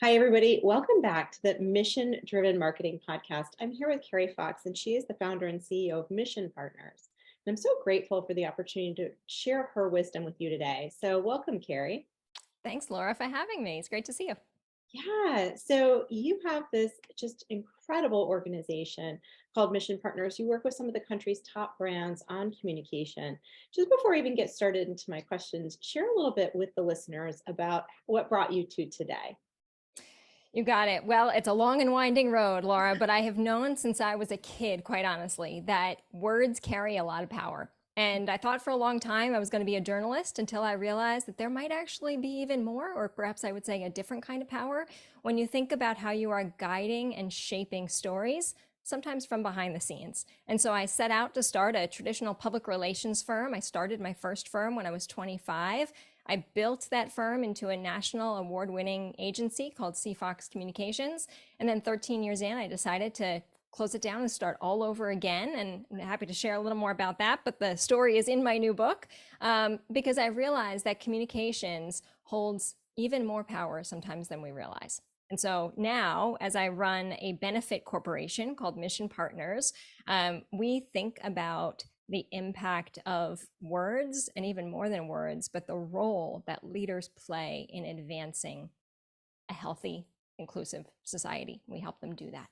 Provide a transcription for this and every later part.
Hi, everybody. Welcome back to the Mission Driven Marketing Podcast. I'm here with Carrie Fox, and she is the founder and CEO of Mission Partners. And I'm so grateful for the opportunity to share her wisdom with you today. So, welcome, Carrie. Thanks, Laura, for having me. It's great to see you. Yeah, so you have this just incredible organization called Mission Partners. You work with some of the country's top brands on communication. Just before I even get started into my questions, share a little bit with the listeners about what brought you to today. You got it. Well, it's a long and winding road, Laura, but I have known since I was a kid, quite honestly, that words carry a lot of power. And I thought for a long time I was going to be a journalist until I realized that there might actually be even more, or perhaps I would say a different kind of power, when you think about how you are guiding and shaping stories, sometimes from behind the scenes. And so I set out to start a traditional public relations firm. I started my first firm when I was 25. I built that firm into a national award-winning agency called Fox Communications. And then 13 years in, I decided to close it down and start all over again. And I'm happy to share a little more about that. But the story is in my new book because I realized that communications holds even more power sometimes than we realize. And so now, as I run a benefit corporation called Mission Partners, we think about the impact of words and even more than words, but the role that leaders play in advancing a healthy, inclusive society. We help them do that.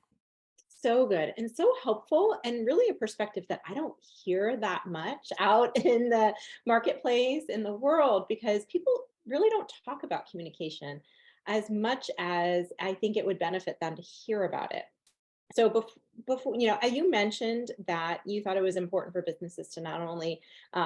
So good and so helpful, and really a perspective that I don't hear that much out in the marketplace, in the world, because people really don't talk about communication as much as I think it would benefit them to hear about it. So before, you mentioned that you thought it was important for businesses to not only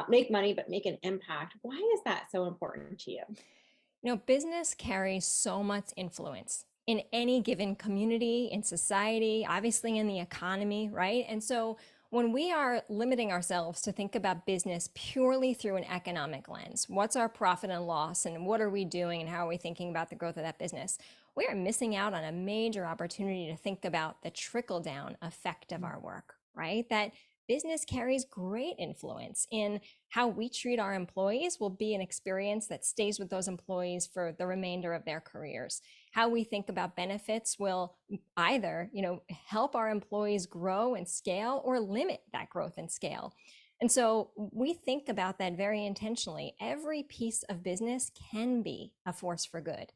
make money, but make an impact. Why is that so important to you? Business carries so much influence in any given community, in society, obviously in the economy, right? And so when we are limiting ourselves to think about business purely through an economic lens, what's our profit and loss and what are we doing and how are we thinking about the growth of that business? We are missing out on a major opportunity to think about the trickle down effect of our work, right? That business carries great influence in how we treat our employees will be an experience that stays with those employees for the remainder of their careers. How we think about benefits will either, help our employees grow and scale or limit that growth and scale. And so we think about that very intentionally. Every piece of business can be a force for good,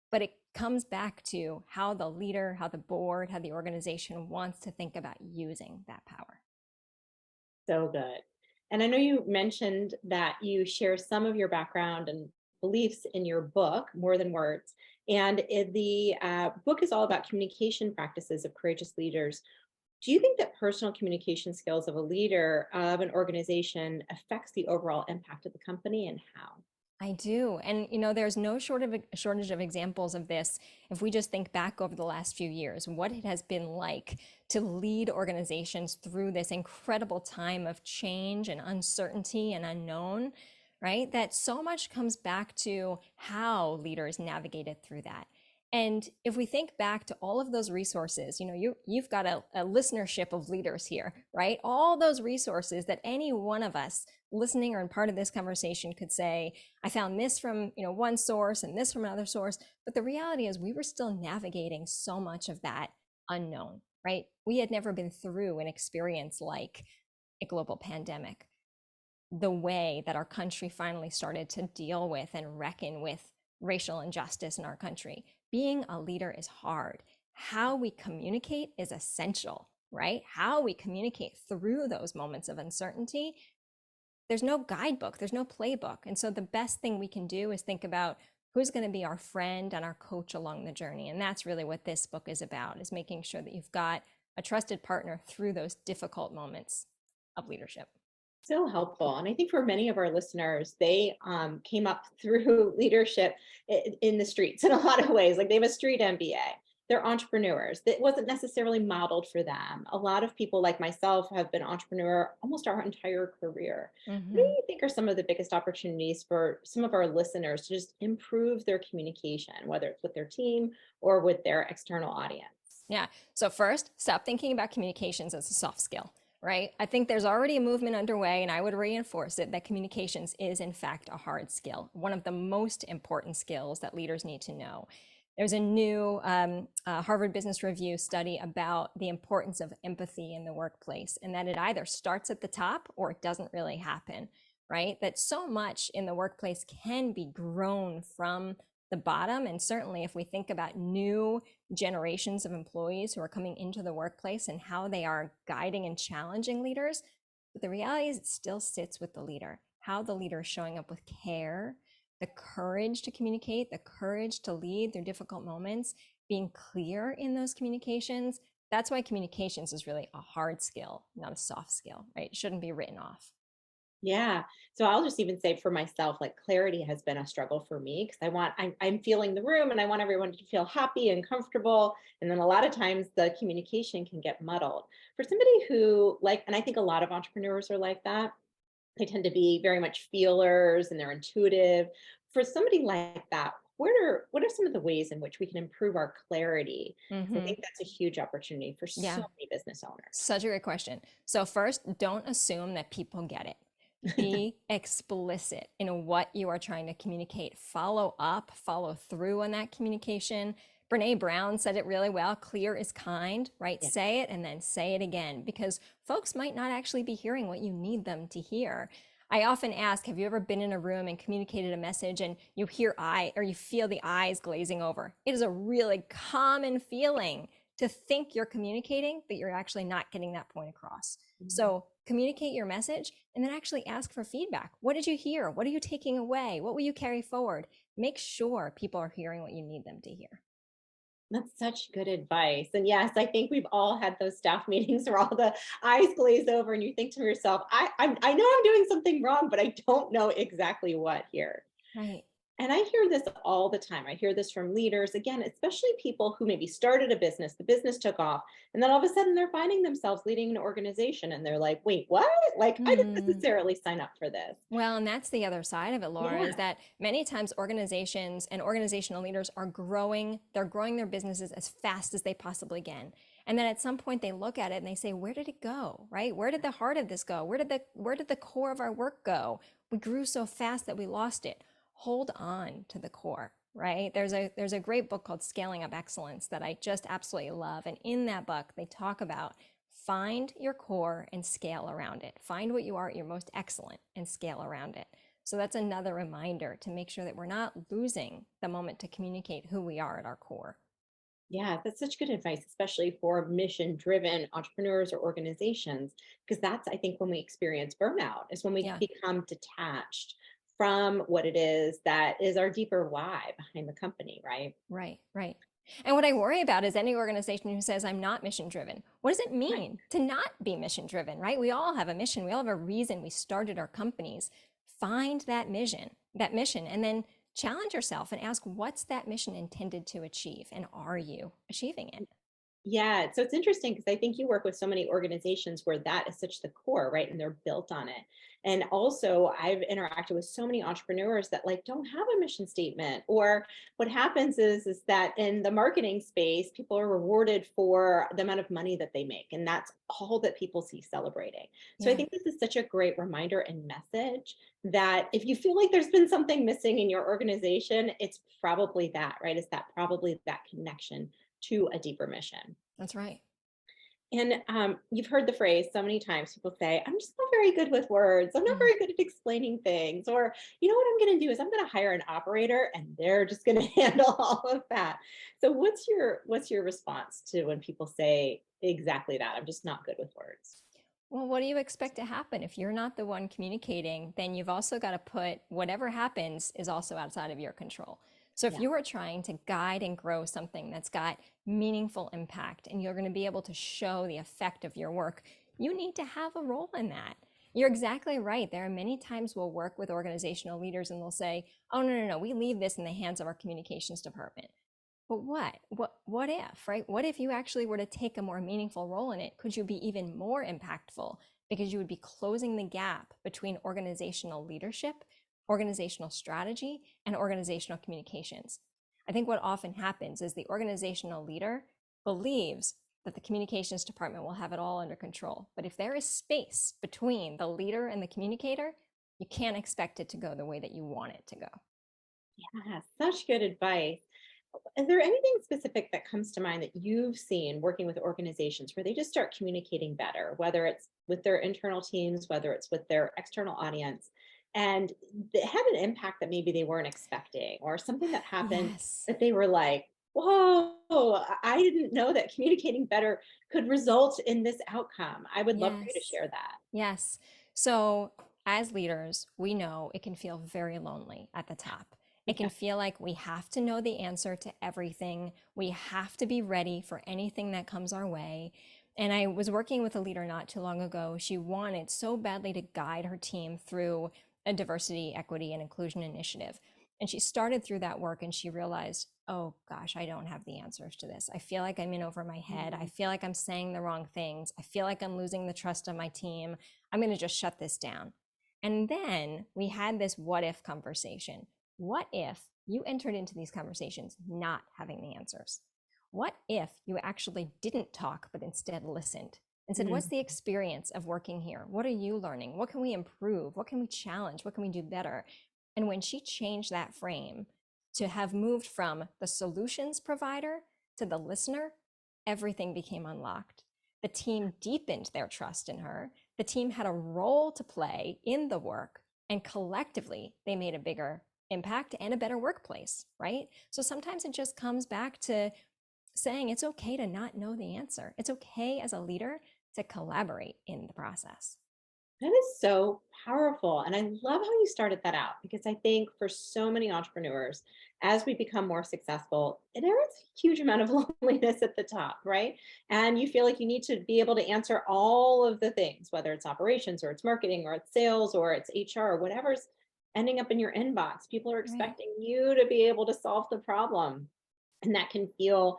but it comes back to how the leader, how the board, how the organization wants to think about using that power. So good. And I know you mentioned that you share some of your background and beliefs in your book, More Than Words. And the book is all about communication practices of courageous leaders. Do you think that personal communication skills of a leader of an organization affects the overall impact of the company, and how? I do. And, there's no shortage of examples of this. If we just think back over the last few years, what it has been like to lead organizations through this incredible time of change and uncertainty and unknown, right? That so much comes back to how leaders navigated through that. And if we think back to all of those resources, you've got a listenership of leaders here, right? All those resources that any one of us listening or in part of this conversation could say, I found this from one source and this from another source. But the reality is we were still navigating so much of that unknown, right? We had never been through an experience like a global pandemic. The way that our country finally started to deal with and reckon with racial injustice in our country. Being a leader is hard. How we communicate is essential, right? How we communicate through those moments of uncertainty. There's no guidebook, there's no playbook. And so the best thing we can do is think about who's going to be our friend and our coach along the journey. And that's really what this book is about, is making sure that you've got a trusted partner through those difficult moments of leadership. So helpful. And I think for many of our listeners, they came up through leadership in the streets in a lot of ways. Like they have a street MBA. They're entrepreneurs. That wasn't necessarily modeled for them. A lot of people like myself have been entrepreneur almost our entire career. What do Mm-hmm. you think are some of the biggest opportunities for some of our listeners to just improve their communication, whether it's with their team or with their external audience? Yeah. So first, stop thinking about communications as a soft skill, right? I think there's already a movement underway, and I would reinforce it that communications is, in fact, a hard skill, one of the most important skills that leaders need to know. There's a new Harvard Business Review study about the importance of empathy in the workplace, and that it either starts at the top or it doesn't really happen, right? That so much in the workplace can be grown from the bottom. And certainly, if we think about new generations of employees who are coming into the workplace and how they are guiding and challenging leaders, but the reality is it still sits with the leader, how the leader is showing up with care, the courage to communicate, the courage to lead through difficult moments, being clear in those communications. That's why communications is really a hard skill, not a soft skill, right? It shouldn't be written off. Yeah. So I'll just even say for myself, like clarity has been a struggle for me because I'm feeling the room and I want everyone to feel happy and comfortable. And then a lot of times the communication can get muddled. For somebody who like, and I think a lot of entrepreneurs are like that, they tend to be very much feelers and they're intuitive. For somebody like that, what are some of the ways in which we can improve our clarity? Because I Mm-hmm. think that's a huge opportunity for so Yeah, many business owners. such a great question. So, first, don't assume that people get it. Be explicit in what you are trying to communicate. Follow up, follow through on that communication. Brene Brown said it really well, clear is kind, right? Yeah. Say it and then say it again because folks might not actually be hearing what you need them to hear. I often ask, have you ever been in a room and communicated a message and you hear or you feel the eyes glazing over? It is a really common feeling to think you're communicating, but you're actually not getting that point across. Mhm. So communicate your message and then actually ask for feedback. What did you hear? What are you taking away? What will you carry forward? Make sure people are hearing what you need them to hear. That's such good advice. And yes, I think we've all had those staff meetings where all the eyes glaze over and you think to yourself, I know I'm doing something wrong, but I don't know exactly what here. Right. And I hear this all the time. I hear this from leaders, again, especially people who maybe started a business, the business took off, and then all of a sudden they're finding themselves leading an organization and they're like, wait, what? Like, I didn't Mm. necessarily sign up for this. Well, and that's the other side of it, Laura, is Yeah. that many times organizations and organizational leaders are growing, they're growing their businesses as fast as they possibly can. And then at some point they look at it and they say, where did it go? Right? Where did the heart of this go? Where did the core of our work go? We grew so fast that we lost it. Hold on to the core, right? There's a great book called Scaling Up Excellence that I just absolutely love. And in that book, they talk about find your core and scale around it. Find what you are at your most excellent and scale around it. So that's another reminder to make sure that we're not losing the moment to communicate who we are at our core. Yeah, that's such good advice, especially for mission driven entrepreneurs or organizations, because that's, I think, when we experience burnout, is when we Yeah, become detached from what it is that is our deeper why behind the company, right? right, right. And what I worry about is any organization who says, I'm not mission driven. What does it Right. mean to not be mission driven, right? We all have a mission. We all have a reason we started our companies. Find that mission, and then challenge yourself and ask, what's that mission intended to achieve? And are you achieving it? Yeah, so it's interesting because I think you work with so many organizations where that is such the core, right? And they're built on it. And also, I've interacted with so many entrepreneurs that like don't have a mission statement. Or what happens is that in the marketing space, people are rewarded for the amount of money that they make, and that's all that people see celebrating. So I Yeah. think this is such a great reminder and message that if you feel like there's been something missing in your organization, it's probably that, right? It's that probably that connection to a deeper mission. That's right. And you've heard the phrase so many times. People say, I'm just not very good with words. I'm not Mhm. very good at explaining things. Or, you know what I'm going to do is I'm going to hire an operator and they're just going to handle all of that. So what's your response to when people say exactly that? I'm just not good with words. Well, what do you expect to happen? If you're not the one communicating, then you've also got to put whatever happens is also outside of your control. So if Yeah. you are trying to guide and grow something that's got meaningful impact and you're going to be able to show the effect of your work, you need to have a role in that. You're exactly right. There are many times we'll work with organizational leaders and they'll say, oh, no, no, no, we leave this in the hands of our communications department. But what if, right? What if you actually were to take a more meaningful role in it? Could you be even more impactful because you would be closing the gap between organizational leadership, organizational strategy, and organizational communications? I think what often happens is the organizational leader believes that the communications department will have it all under control. But if there is space between the leader and the communicator, you can't expect it to go the way that you want it to go. Yeah, such good advice. Is there anything specific that comes to mind that you've seen working with organizations where they just start communicating better, whether it's with their internal teams, whether it's with their external audience, and it had an impact that maybe they weren't expecting, or something that happened Yes. that they were like, whoa, I didn't know that communicating better could result in this outcome. I would love for you to Yes. share that. Yes. So, as leaders, we know it can feel very lonely at the top. It can Yeah. feel like we have to know the answer to everything. We have to be ready for anything that comes our way. And I was working with a leader not too long ago. She wanted so badly to guide her team through a diversity, equity, and inclusion initiative. And she started through that work and she realized, oh gosh, I don't have the answers to this. I feel like I'm in over my head. I Mhm. feel like I'm saying the wrong things. I feel like I'm losing the trust of my team. I'm going to just shut this down. And then we had this what if conversation. What if you entered into these conversations not having the answers? What if you actually didn't talk, but instead listened and said, what's Mhm. the experience of working here? What are you learning? What can we improve? What can we challenge? What can we do better? And when she changed that frame to have moved from the solutions provider to the listener, everything became unlocked. The team deepened their trust in her. The team had a role to play in the work, and collectively, they made a bigger impact and a better workplace, right? So sometimes it just comes back to saying it's okay to not know the answer. It's okay as a leader to collaborate in the process. That is so powerful. And I love how you started that out because I think for so many entrepreneurs, as we become more successful, there is a huge amount of loneliness at the top, right? And you feel like you need to be able to answer all of the things, whether it's operations or it's marketing or it's sales or it's HR or whatever's ending up in your inbox. People are Right. expecting you to be able to solve the problem. And that can feel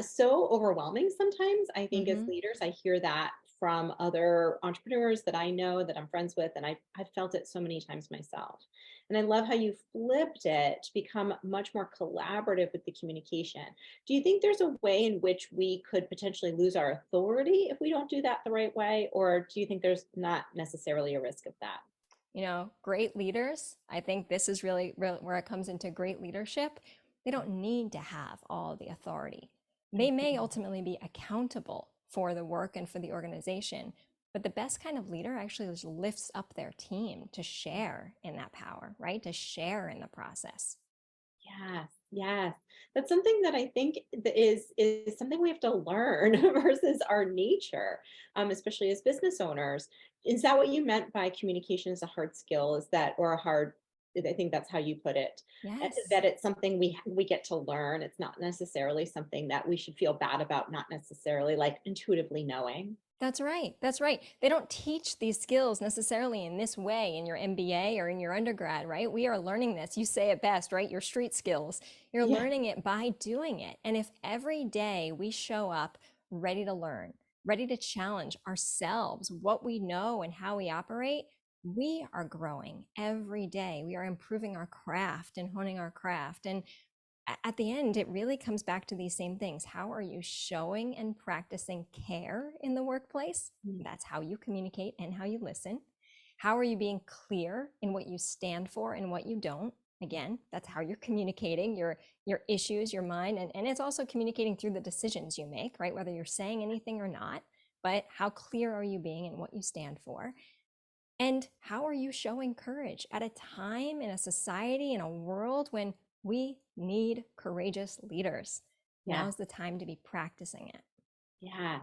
so overwhelming sometimes. I think as Mm-hmm. leaders, I hear that from other entrepreneurs that I know that I'm friends with, and I've felt it so many times myself. And I love how you flipped it to become much more collaborative with the communication. Do you think there's a way in which we could potentially lose our authority if we don't do that the right way? Or do you think there's not necessarily a risk of that? Great leaders, I think this is really where it comes into great leadership. They don't need to have all the authority. They may Mhm. ultimately be accountable for the work and for the organization, but the best kind of leader actually just lifts up their team to share in that power, right? To share in the process. Yes, yes. That's something that I think is something we have to learn versus our nature, especially as business owners. Is that what you meant by communication is a hard skill? Is that or a hard? I think that's how you put it. Yes. That it's something we get to learn. It's not necessarily something that we should feel bad about. Not necessarily like intuitively knowing. That's right. That's right. They don't teach these skills necessarily in this way in your MBA or in your undergrad, right? We are learning this. You say it best, right? Your street skills. You're Yeah. learning it by doing it. And if every day we show up ready to learn, ready to challenge ourselves, what we know and how we operate, we are growing every day. We are improving our craft and honing our craft. And at the end, it really comes back to these same things. How are you showing and practicing care in the workplace? Mm. That's how you communicate and how you listen. How are you being clear in what you stand for and what you don't? Again, that's how you're communicating your issues, your mind, and it's also communicating through the decisions you make, right? Whether you're saying anything or not, but how clear are you being in what you stand for? And how are you showing courage at a time in a society, in a world when we need courageous leaders? Yeah. Now's the time to be practicing it. Yeah.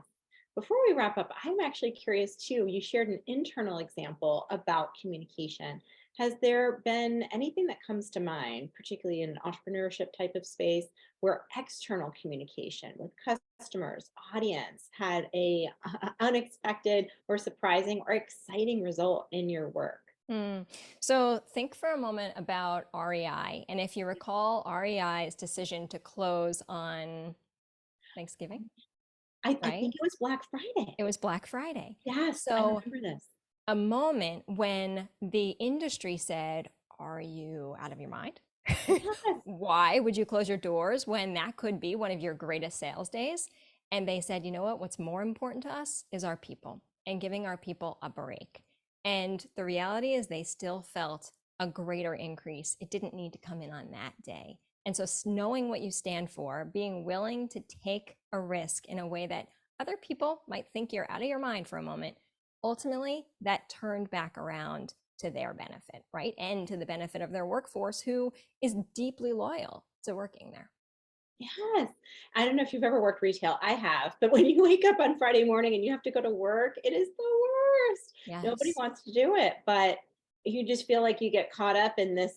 Before we wrap up, I'm actually curious too. You shared an internal example about communication. Has there been anything that comes to mind, particularly in an entrepreneurship type of space, where external communication with customers, audience had a unexpected or surprising or exciting result in your work? Hmm. So think for a moment about REI. And if you recall REI's decision to close on Thanksgiving, I right? think it was Black Friday. It was Black Friday. Yes, I So remember this. a moment when the industry said, are you out of your mind? Yes. Why would you close your doors when that could be one of your greatest sales days? And they said, you know what? What's more important to us is our people and giving our people a break. And the reality is, they still felt a greater increase. It didn't need to come in on that day. And so knowing what you stand for, being willing to take a risk in a way that other people might think you're out of your mind for a moment, ultimately that turned back around to their benefit, right? And to the benefit of their workforce who is deeply loyal to working there. Yes. I don't know if you've ever worked retail. I have. But when you wake up on Friday morning and you have to go to work, it is the worst. Nobody Yes. wants to do it, but you just feel like you get caught up in this,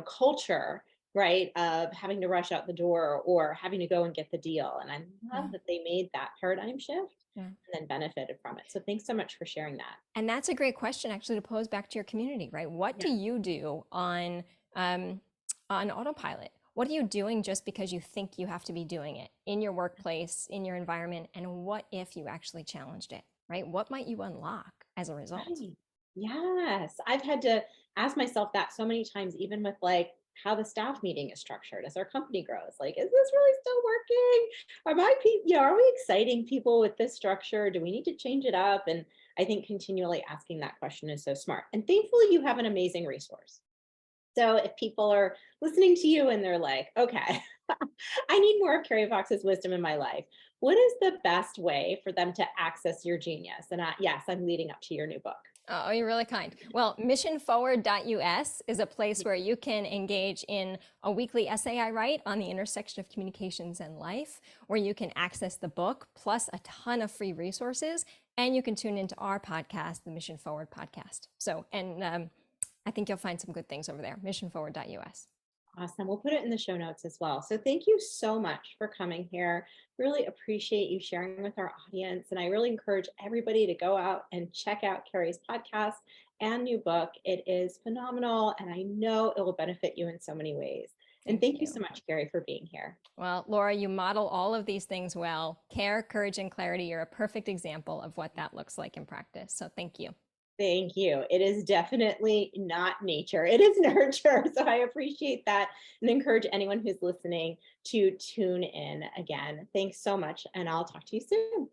culture, right, of having to rush out the door or having to go and get the deal. And I love Yeah. that they made that paradigm shift Yeah. and then benefited from it. So thanks so much for sharing that. And that's a great question actually to pose back to your community, right? What Yeah. do you do um, on autopilot? What are you doing just because you think you have to be doing it in your workplace, in your environment? And what if you actually challenged it, right? What might you unlock as a result? Right. Yes. I've had to ask myself that so many times, even with like how the staff meeting is structured as our company grows. Like, is this really still working? Are we exciting people with this structure? Do we need to change it up? And I think continually asking that question is so smart. And thankfully, you have an amazing resource. So if people are listening to you and they're like, okay, I need more of Carrie Fox's wisdom in my life. What is the best way for them to access your genius? And yes, I'm leading up to your new book. Oh, you're really kind. Well, missionforward.us is a place where you can engage in a weekly essay I write on the intersection of communications and life, where you can access the book plus a ton of free resources, and you can tune into our podcast, the Mission Forward podcast. So, and I think you'll find some good things over there. Missionforward.us. Awesome. We'll put it in the show notes as well. So thank you so much for coming here. Really appreciate you sharing with our audience. And I really encourage everybody to go out and check out Carrie's podcast and new book. It is phenomenal. And I know it will benefit you in so many ways. And Thank thank you so you. much, Carrie, for being here. Well, Laura, you model all of these things well. Care, courage, and clarity. You're a perfect example of what that looks like in practice. So thank you. Thank you. It is definitely not nature, it is nurture. So I appreciate that and encourage anyone who's listening to tune in again. Thanks so much. And I'll talk to you soon.